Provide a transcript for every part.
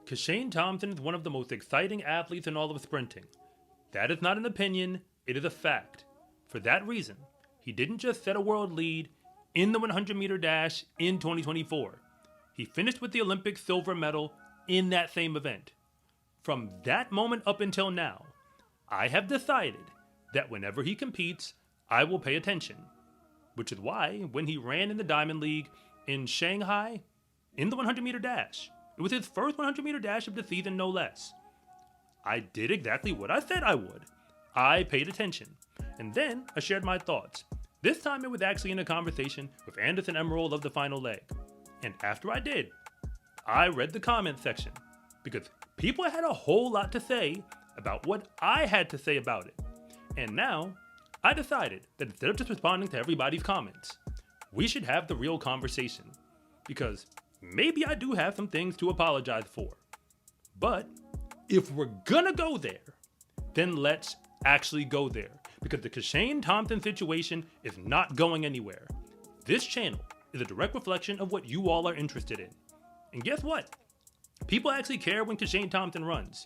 Kishane Thompson is one of the most exciting athletes in all of sprinting. That is not an opinion, it is a fact. For that reason, he didn't just set a world lead in the 100-meter dash in 2024. He finished with the Olympic silver medal in that same event. From that moment up until now, I have decided that whenever he competes, I will pay attention. Which is why, when he ran in the Diamond League in Shanghai, in the 100-meter dash, it was his first 100-meter dash of the season, no less. I did exactly what I said I would. I paid attention. And then I shared my thoughts. This time it was actually in a conversation with Anderson Emerald of the final leg. And after I did, I read the comment section. Because people had a whole lot to say about what I had to say about it. And now, I decided that instead of just responding to everybody's comments, we should have the real conversation. Because maybe I do have some things to apologize for. But if we're gonna go there, then let's actually go there. Because the Kishane Thompson situation is not going anywhere. This channel is a direct reflection of what you all are interested in. And guess what? People actually care when Kishane Thompson runs.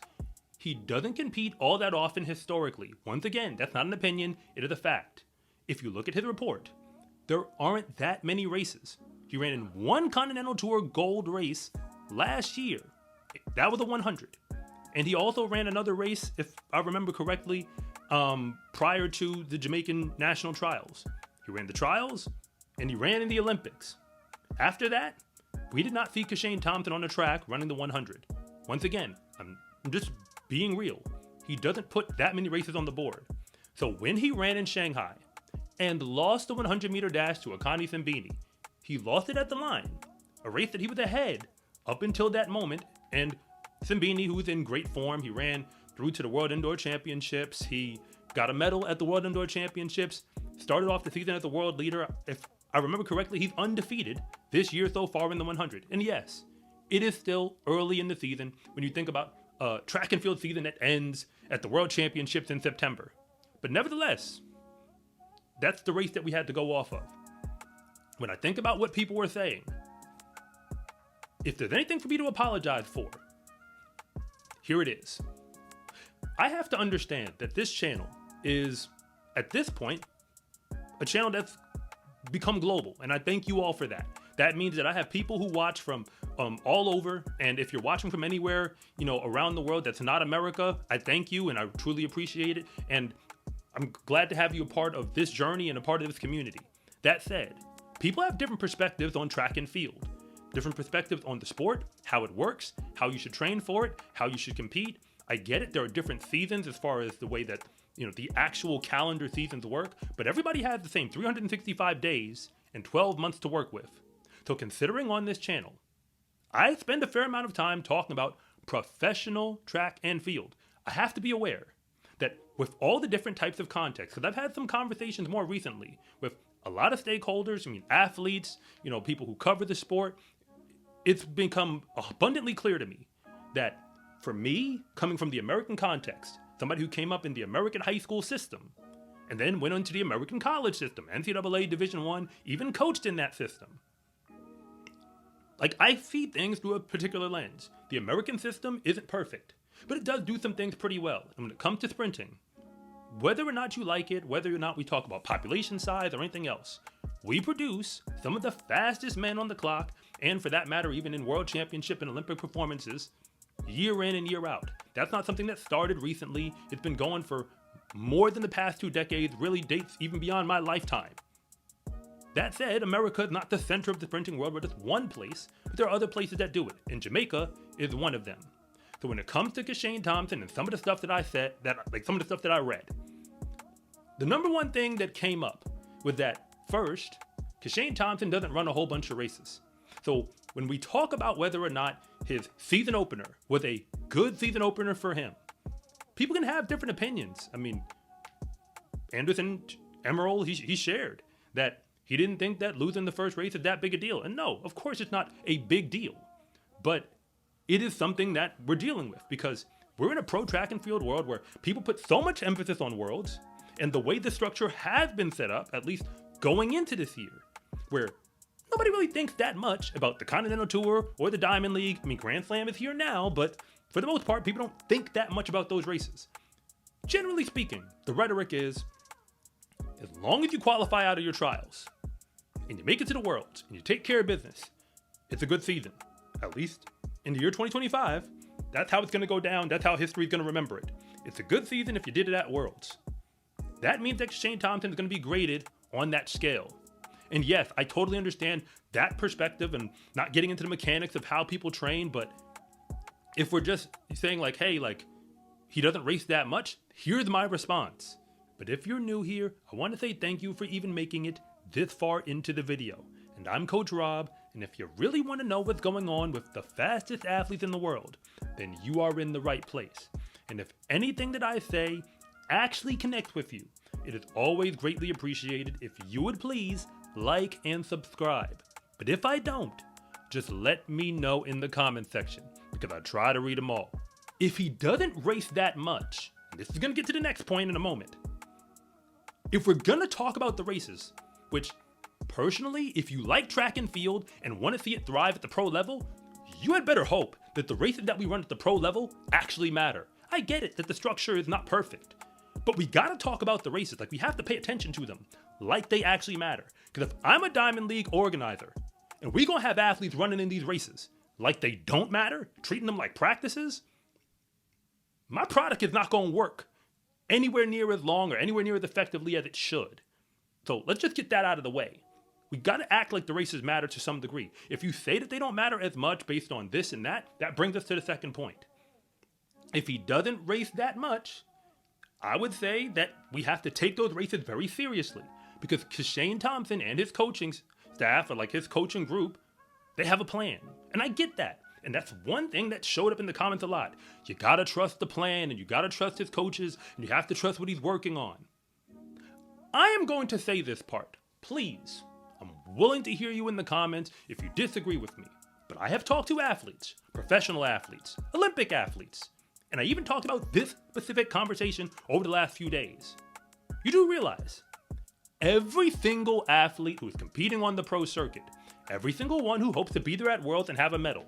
He doesn't compete all that often historically. Once again, that's not an opinion, it is a fact. If you look at his report, there aren't that many races. He ran in one Continental Tour Gold race last year. That was a 100. And he also ran another race, if I remember correctly, prior to the Jamaican national trials. He ran the trials, and he ran in the Olympics. After that, we did not see Kishane Thompson on the track running the 100. Once again, I'm just being real. He doesn't put that many races on the board. So when he ran in Shanghai and lost the 100-meter dash to Akani Simbini, he lost it at the line, a race that he was ahead up until that moment. And Simbini, who was in great form, he ran through to the World Indoor Championships. He got a medal at the World Indoor Championships, started off the season as a world leader. If I remember correctly, he's undefeated this year so far in the 100. And yes, it is still early in the season when you think about a track and field season that ends at the World Championships in September. But nevertheless, that's the race that we had to go off of. When I think about what people were saying, if there's anything for me to apologize for, here it is. I have to understand that this channel is, at this point, a channel that's become global, and I thank you all for that. That means that I have people who watch from all over, and if you're watching from anywhere, around the world that's not America, I thank you, and I truly appreciate it, and I'm glad to have you a part of this journey and a part of this community. That said, people have different perspectives on track and field, different perspectives on the sport, how it works, how you should train for it, how you should compete. I get it, there are different seasons as far as the way that the actual calendar seasons work, but everybody has the same 365 days and 12 months to work with. So considering on this channel, I spend a fair amount of time talking about professional track and field. I have to be aware that with all the different types of context, because I've had some conversations more recently with a lot of stakeholders, athletes, people who cover the sport, it's become abundantly clear to me that for me, coming from the American context, somebody who came up in the American high school system, and then went into the American college system, NCAA Division I, even coached in that system. I see things through a particular lens. The American system isn't perfect, but it does do some things pretty well. And when it comes to sprinting, whether or not you like it, whether or not we talk about population size or anything else, we produce some of the fastest men on the clock, and for that matter, even in world championship and Olympic performances, year in and year out. That's not something that started recently. It's been going for more than the past 2 decades, really dates even beyond my lifetime. That said, America is not the center of the sprinting world. We're just one place, but there are other places that do it, and Jamaica is one of them. So when it comes to Kishane Thompson and some of the stuff that I said, some of the stuff that I read, the number one thing that came up was that first, Kishane Thompson doesn't run a whole bunch of races. So when we talk about whether or not his season opener was a good season opener for him, people can have different opinions. Anderson Emerald, he shared that he didn't think that losing the first race is that big a deal. And no, of course it's not a big deal. But it is something that we're dealing with because we're in a pro track and field world where people put so much emphasis on worlds, and the way the structure has been set up, at least going into this year, where nobody really thinks that much about the Continental Tour or the Diamond League. I mean, Grand Slam is here now, but for the most part, people don't think that much about those races. Generally speaking, the rhetoric is, as long as you qualify out of your trials, and you make it to the Worlds, and you take care of business, it's a good season. At least in the year 2025, that's how it's going to go down. That's how history is going to remember it. It's a good season if you did it at Worlds. That means that Kishane Thompson is going to be graded on that scale. And yes, I totally understand that perspective and not getting into the mechanics of how people train, but if we're just saying like, hey, like, he doesn't race that much, here's my response. But if you're new here, I want to say thank you for even making it this far into the video. And I'm Coach Rob, and if you really want to know what's going on with the fastest athletes in the world, then you are in the right place. And if anything that I say actually connects with you, it is always greatly appreciated if you would please like and subscribe. But if I don't, just let me know in the comment section, because I try to read them all. If he doesn't race that much, and this is going to get to the next point in a moment, if we're going to talk about the races, which personally, if you like track and field and want to see it thrive at the pro level, you had better hope that the races that we run at the pro level actually matter. I get it that the structure is not perfect, but we gotta talk about the races. Like, we have to pay attention to them like they actually matter. Because if I'm a Diamond League organizer and we gonna have athletes running in these races like they don't matter, treating them like practices, my product is not gonna work anywhere near as long or anywhere near as effectively as it should. So let's just get that out of the way. We gotta act like the races matter to some degree. If you say that they don't matter as much based on this and that brings us to the second point. If he doesn't race that much, I would say that we have to take those races very seriously, because Kishane Thompson and his coaching staff, or like his coaching group, they have a plan. And I get that. And that's one thing that showed up in the comments a lot. You gotta trust the plan, and you gotta trust his coaches, and you have to trust what he's working on. I am going to say this part. Please, I'm willing to hear you in the comments if you disagree with me. But I have talked to athletes, professional athletes, Olympic athletes, and I even talked about this specific conversation over the last few days. You do realize every single athlete who is competing on the pro circuit, every single one who hopes to be there at Worlds and have a medal,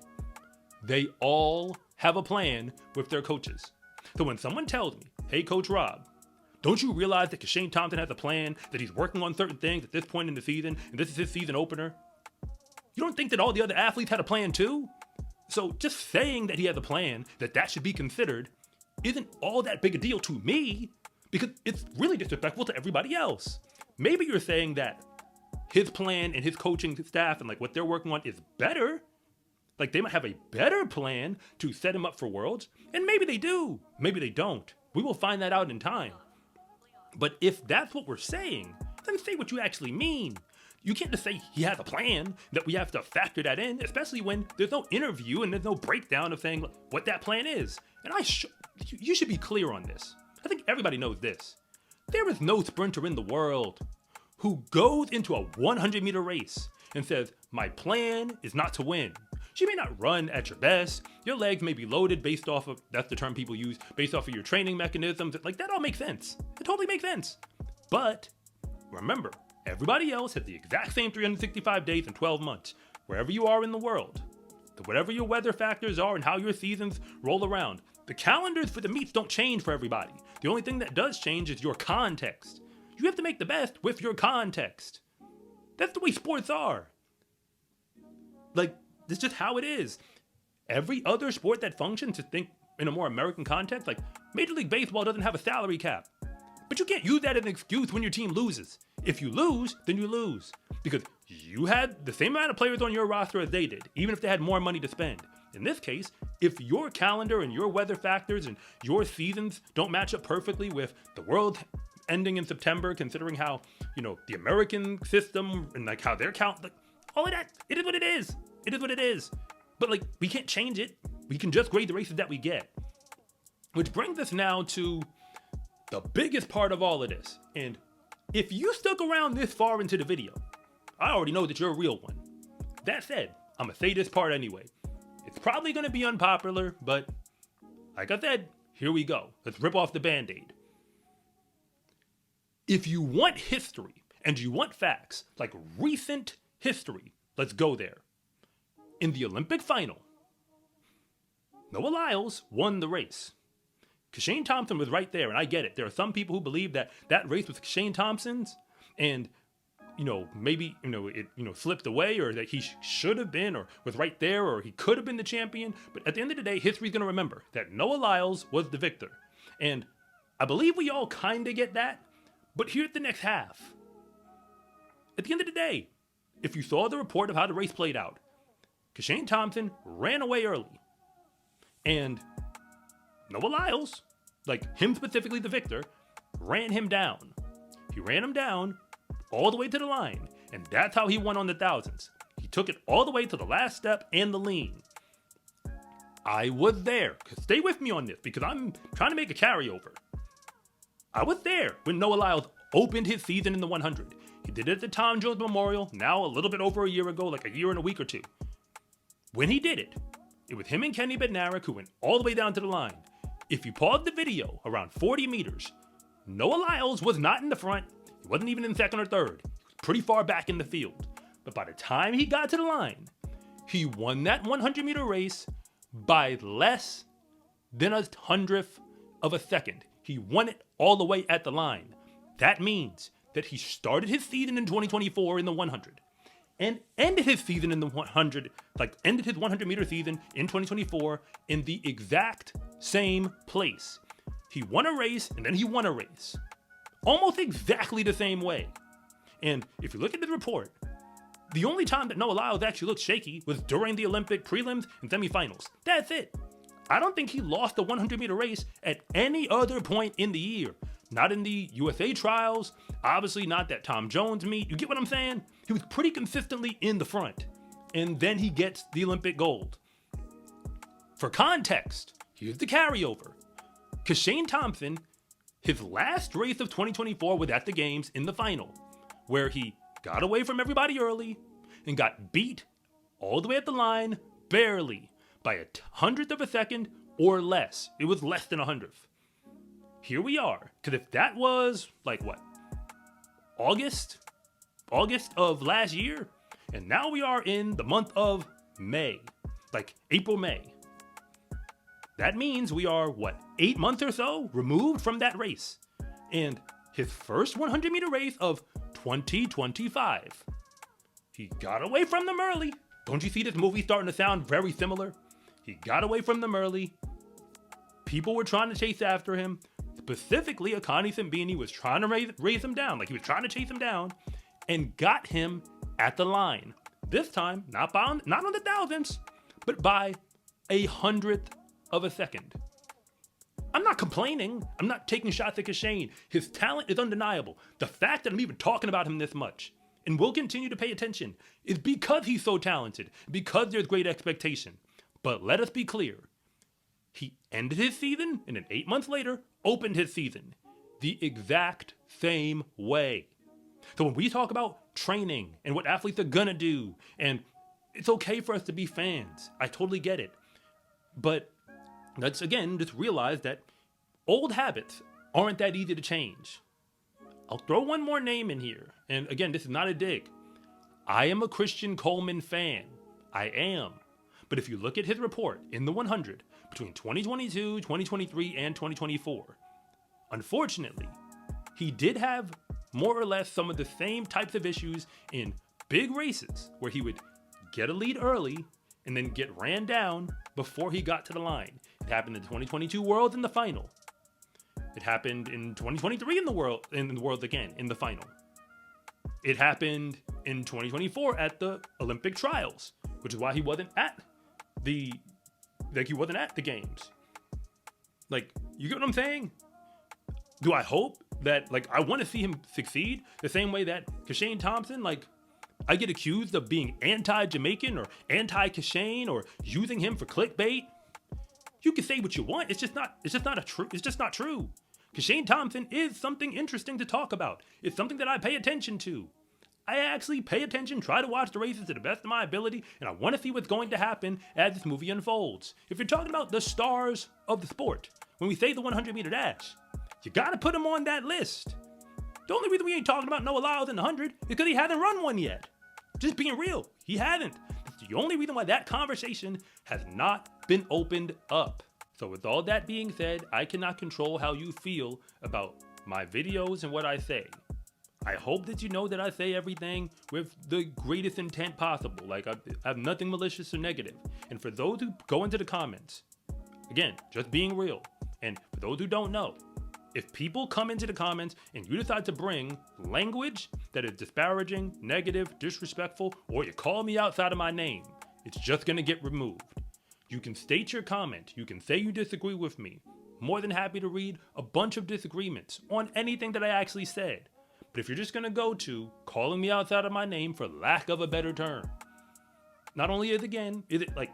they all have a plan with their coaches. So when someone tells me, hey, Coach Rob, don't you realize that Kishane Thompson has a plan, that he's working on certain things at this point in the season, and this is his season opener? You don't think that all the other athletes had a plan too? So just saying that he has a plan, that should be considered, isn't all that big a deal to me, because it's really disrespectful to everybody else. Maybe you're saying that his plan and his coaching staff and like what they're working on is better. Like, they might have a better plan to set him up for Worlds, and maybe they do, maybe they don't. We will find that out in time. But if that's what we're saying, then say what you actually mean. You can't just say he has a plan, that we have to factor that in, especially when there's no interview and there's no breakdown of saying what that plan is. And you should be clear on this. I think everybody knows this. There is no sprinter in the world who goes into a 100-meter race and says, my plan is not to win. You may not run at your best. Your legs may be loaded based off of, that's the term people use, based off of your training mechanisms. Like, that all makes sense. It totally makes sense. But remember, everybody else has the exact same 365 days and 12 months, wherever you are in the world. So whatever your weather factors are and how your seasons roll around, the calendars for the meets don't change for everybody. The only thing that does change is your context. You have to make the best with your context. That's the way sports are. Like, that's just how it is. Every other sport that functions, to think in a more American context, like Major League Baseball doesn't have a salary cap. But you can't use that as an excuse when your team loses. If you lose, then you lose. Because you had the same amount of players on your roster as they did, even if they had more money to spend. In this case, if your calendar and your weather factors and your seasons don't match up perfectly with the world ending in September, considering how, the American system and like how they're like, all of that, it is what it is. It is what it is. But like, we can't change it. We can just grade the races that we get. Which brings us now to the biggest part of all of this. And if you stuck around this far into the video, I already know that you're a real one. That said, I'm gonna say this part anyway. It's probably gonna be unpopular, but like I said, here we go. Let's rip off the Band-Aid. If you want history and you want facts, like recent history, Let's go there. In the Olympic final, Noah Lyles won the race. Kishane Thompson was right there, and I get it. There are some people who believe that that race was Kishane Thompson's, and maybe it slipped away, or that he should have been, or was right there, or he could have been the champion. But at the end of the day, history's going to remember that Noah Lyles was the victor, and I believe we all kind of get that. But here's the next half. At the end of the day, if you saw the report of how the race played out, Kishane Thompson ran away early, and Noah Lyles, like him specifically, the victor, ran him down. He ran him down all the way to the line, and that's how he won on the thousands. He took it all the way to the last step and the lean. I was there. Stay with me on this, because I'm trying to make a carryover. I was there when Noah Lyles opened his season in the 100. He did it at the Tom Jones Memorial, now a little bit over a year ago, like a year and a week or two. When he did it, it was him and Kenny Bednarik who went all the way down to the line. If you pause the video around 40 meters, Noah Lyles was not in the front. He wasn't even in second or third. He was pretty far back in the field. But by the time he got to the line, he won that 100-meter race by less than a hundredth of a second. He won it all the way at the line. That means that he started his season in 2024 in the 100 and ended his season in the 100, ended his 100-meter season in 2024 in the exact same place. He won a race, and then he won a race. Almost exactly the same way. And if you look at the report, the only time that Noah Lyles actually looked shaky was during the Olympic prelims and semifinals. That's it. I don't think he lost the 100-meter race at any other point in the year. Not in the USA trials, obviously not that Tom Jones meet. You get what I'm saying? He was pretty consistently in the front. And then he gets the Olympic gold. For context, here's the carryover. Kishane Thompson, his last race of 2024 was at the games in the final, where he got away from everybody early and got beat all the way at the line, barely, by a hundredth of a second or less. It was less than a hundredth. Here we are, because if that was, August of last year, and now we are in the month of May, April, May. That means we are, 8 months or so removed from that race. And his first 100-meter race of 2025. He got away from them early. Don't you see this movie starting to sound very similar? He got away from them early. People were trying to chase after him. Specifically, Akani Simbini was trying to raise him down. He was trying to chase him down and got him at the line. This time, not on the thousands, but by a hundredth of a second. I'm not complaining. I'm not taking shots at Kishane. His talent is undeniable. The fact that I'm even talking about him this much and will continue to pay attention is because he's so talented, because there's great expectation. But let us be clear. He ended his season and then 8 months later opened his season the exact same way. So when we talk about training and what athletes are gonna do, and it's okay for us to be fans, I totally get it. But let's again just realize that old habits aren't that easy to change. I'll throw one more name in here. And again, this is not a dig. I am a Christian Coleman fan. I am. But if you look at his report in the 100 between 2022, 2023, and 2024, unfortunately, he did have more or less some of the same types of issues in big races where he would get a lead early and then get ran down before he got to the line. It happened in the 2022 Worlds in the final. It happened in 2023 in the Worlds again in the final. It happened in 2024 at the Olympic trials, which is why he wasn't at the games. You get what I'm saying? Do I hope that, I want to see him succeed the same way that Kishane Thompson, I get accused of being anti-Jamaican or anti-Kishane or using him for clickbait? You can say what you want. It's just not true. Kishane Thompson is something interesting to talk about. It's something that I pay attention to. I actually pay attention, try to watch the races to the best of my ability, and I want to see what's going to happen as this movie unfolds. If you're talking about the stars of the sport, when we say the 100-meter dash, you gotta put him on that list. The only reason we ain't talking about Noah Lyles in the 100 is because he hasn't run one yet. Just being real, he hasn't. That's the only reason why that conversation has not been opened up. So with all that being said, I cannot control how you feel about my videos and what I say. I hope that you know that I say everything with the greatest intent possible. Like, I have nothing malicious or negative. And for those who go into the comments, again, just being real. And for those who don't know, if people come into the comments and you decide to bring language that is disparaging, negative, disrespectful, or you call me outside of my name, it's just gonna get removed. You can state your comment. You can say you disagree with me. More than happy to read a bunch of disagreements on anything that I actually said. But if you're just gonna go to calling me outside of my name for lack of a better term, not only is it like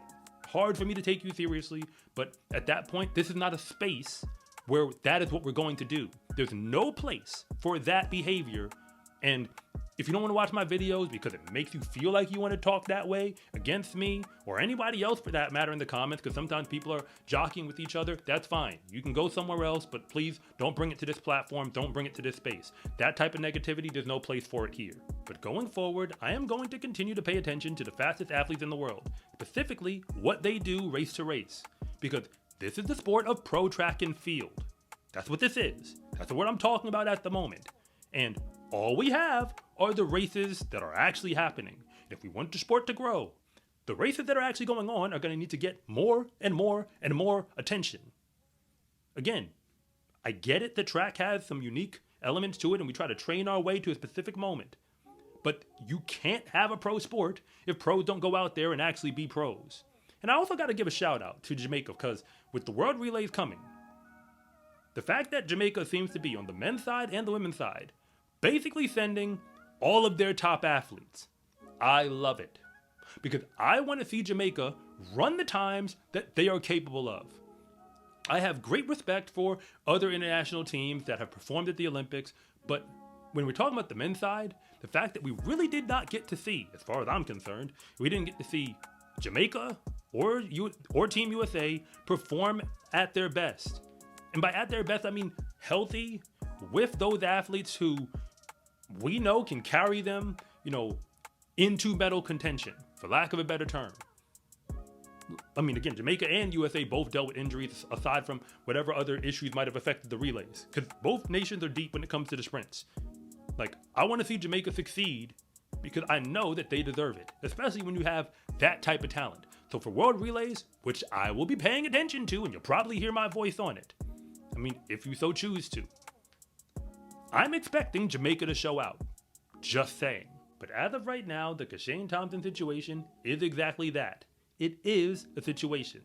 hard for me to take you seriously, but at that point, this is not a space where that is what we're going to do. There's no place for that behavior. And if you don't want to watch my videos because it makes you feel like you want to talk that way against me or anybody else for that matter in the comments, because sometimes people are jockeying with each other, that's fine. You can go somewhere else, but please don't bring it to this platform. Don't bring it to this space. That type of negativity, there's no place for it here. But going forward, I am going to continue to pay attention to the fastest athletes in the world, specifically what they do race to race, because this is the sport of pro track and field. That's what this is. That's what I'm talking about at the moment. And all we have are the races that are actually happening. If we want the sport to grow, the races that are actually going on are going to need to get more and more and more attention. Again, I get it, the track has some unique elements to it and we try to train our way to a specific moment. But you can't have a pro sport if pros don't go out there and actually be pros. And I also got to give a shout out to Jamaica, because with the World Relays coming, the fact that Jamaica seems to be on the men's side and the women's side, basically sending all of their top athletes. I love it, because I want to see Jamaica run the times that they are capable of. I have great respect for other international teams that have performed at the Olympics, but when we're talking about the men's side, the fact that we really did not get to see, as far as I'm concerned, we didn't get to see Jamaica or Team USA perform at their best. And by at their best, I mean healthy, with those athletes who we know can carry them, into medal contention, for lack of a better term. I mean, again, Jamaica and USA both dealt with injuries aside from whatever other issues might have affected the relays, because both nations are deep when it comes to the sprints. Like, I want to see Jamaica succeed because I know that they deserve it, especially when you have that type of talent. So for World Relays, which I will be paying attention to, and you'll probably hear my voice on it, I mean, if you so choose to, I'm expecting Jamaica to show out. Just saying. But as of right now, the Kishane Thompson situation is exactly that. It is a situation.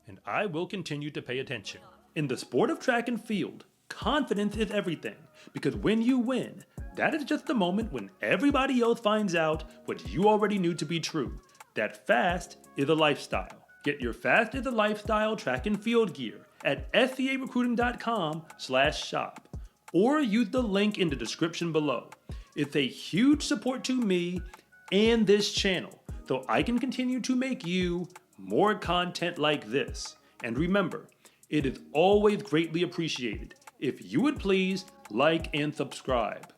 And I will continue to pay attention. In the sport of track and field, confidence is everything. Because when you win, that is just the moment when everybody else finds out what you already knew to be true. That fast is a lifestyle. Get your fast is a lifestyle track and field gear at scarecruiting.com/shop. Or use the link in the description below. It's a huge support to me and this channel, so I can continue to make you more content like this. And remember, it is always greatly appreciated if you would please like and subscribe.